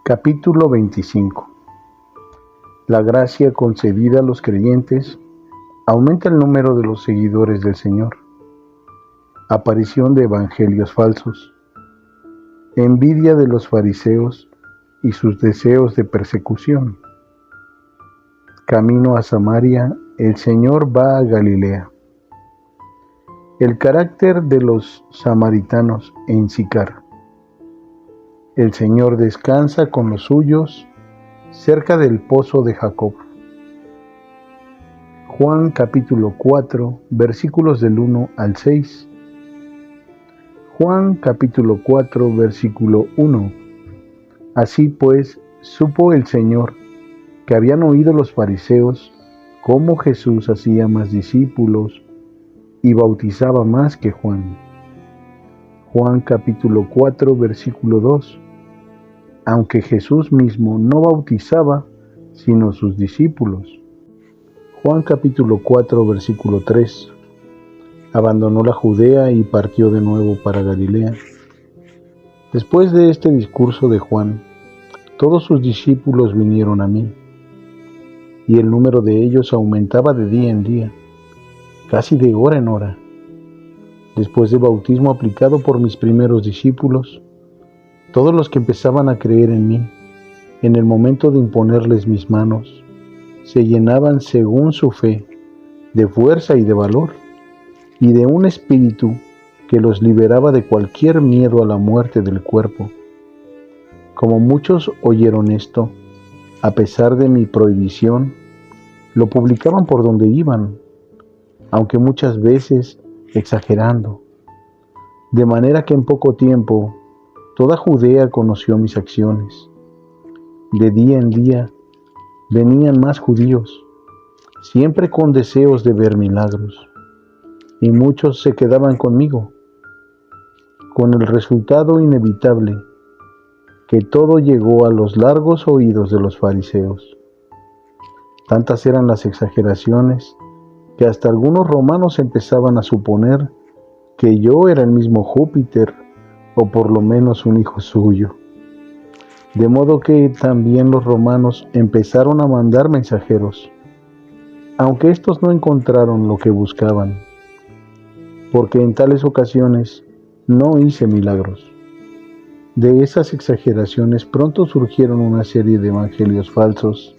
Capítulo 25. La gracia concedida a los creyentes aumenta el número de los seguidores del Señor. Aparición de evangelios falsos. Envidia de los fariseos y sus deseos de persecución. Camino a Samaria, el Señor va a Galilea. El carácter de los samaritanos en Sicar. El Señor descansa con los suyos cerca del pozo de Jacob. Juan capítulo 4, versículos del 1 al 6. Juan capítulo 4, versículo 1. Así pues, supo el Señor que habían oído los fariseos cómo Jesús hacía más discípulos y bautizaba más que Juan. Juan capítulo 4, versículo 2. Aunque Jesús mismo no bautizaba, sino sus discípulos. Juan capítulo 4, versículo 3. Abandonó la Judea y partió de nuevo para Galilea. Después de este discurso de Juan, todos sus discípulos vinieron a mí, y el número de ellos aumentaba de día en día, casi de hora en hora. Después del bautismo aplicado por mis primeros discípulos, todos los que empezaban a creer en mí, en el momento de imponerles mis manos, se llenaban según su fe, de fuerza y de valor, y de un espíritu que los liberaba de cualquier miedo a la muerte del cuerpo. Como muchos oyeron esto, a pesar de mi prohibición, lo publicaban por donde iban, aunque muchas veces exagerando, de manera que en poco tiempo toda Judea conoció mis acciones. De día en día venían más judíos, siempre con deseos de ver milagros, y muchos se quedaban conmigo, con el resultado inevitable que todo llegó a los largos oídos de los fariseos. Tantas eran las exageraciones que hasta algunos romanos empezaban a suponer que yo era el mismo Júpiter, o por lo menos un hijo suyo. De modo que también los romanos empezaron a mandar mensajeros, aunque estos no encontraron lo que buscaban, porque en tales ocasiones no hice milagros. De esas exageraciones pronto surgieron una serie de evangelios falsos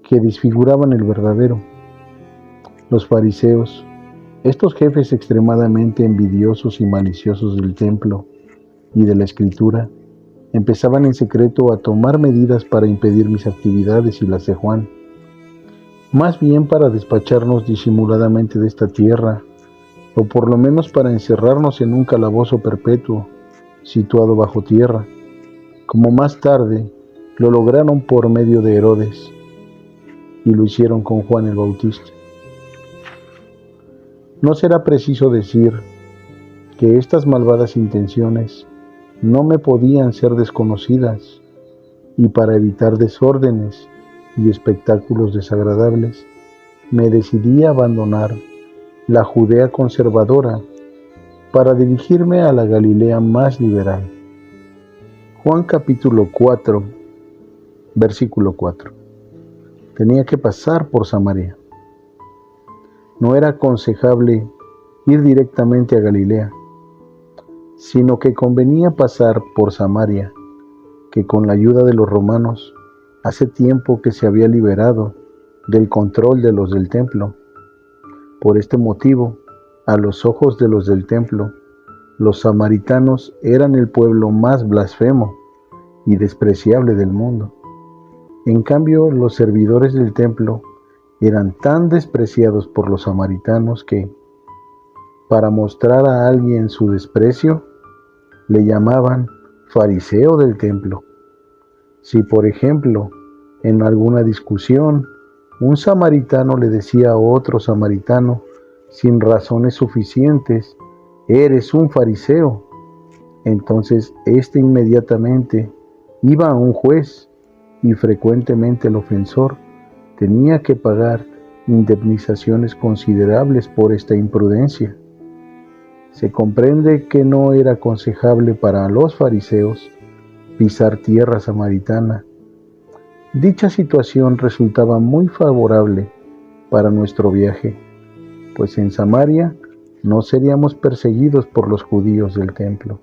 que desfiguraban el verdadero. Los fariseos, estos jefes extremadamente envidiosos y maliciosos del templo y de la Escritura, empezaban en secreto a tomar medidas para impedir mis actividades y las de Juan, más bien para despacharnos disimuladamente de esta tierra, o por lo menos para encerrarnos en un calabozo perpetuo, situado bajo tierra, como más tarde lo lograron por medio de Herodes, y lo hicieron con Juan el Bautista. No será preciso decir que estas malvadas intenciones no me podían ser desconocidas, y para evitar desórdenes y espectáculos desagradables, me decidí a abandonar la Judea conservadora para dirigirme a la Galilea más liberal. Juan capítulo 4, versículo 4. Tenía que pasar por Samaria. No era aconsejable ir directamente a Galilea, sino que convenía pasar por Samaria, que con la ayuda de los romanos hace tiempo que se había liberado del control de los del templo. Por este motivo, a los ojos de los del templo, los samaritanos eran el pueblo más blasfemo y despreciable del mundo. En cambio, los servidores del templo eran tan despreciados por los samaritanos que, para mostrar a alguien su desprecio, le llamaban fariseo del templo. Si, por ejemplo, en alguna discusión, un samaritano le decía a otro samaritano, sin razones suficientes, «Eres un fariseo», entonces éste inmediatamente iba a un juez, y frecuentemente el ofensor tenía que pagar indemnizaciones considerables por esta imprudencia. Se comprende que no era aconsejable para los fariseos pisar tierra samaritana. Dicha situación resultaba muy favorable para nuestro viaje, pues en Samaria no seríamos perseguidos por los judíos del templo.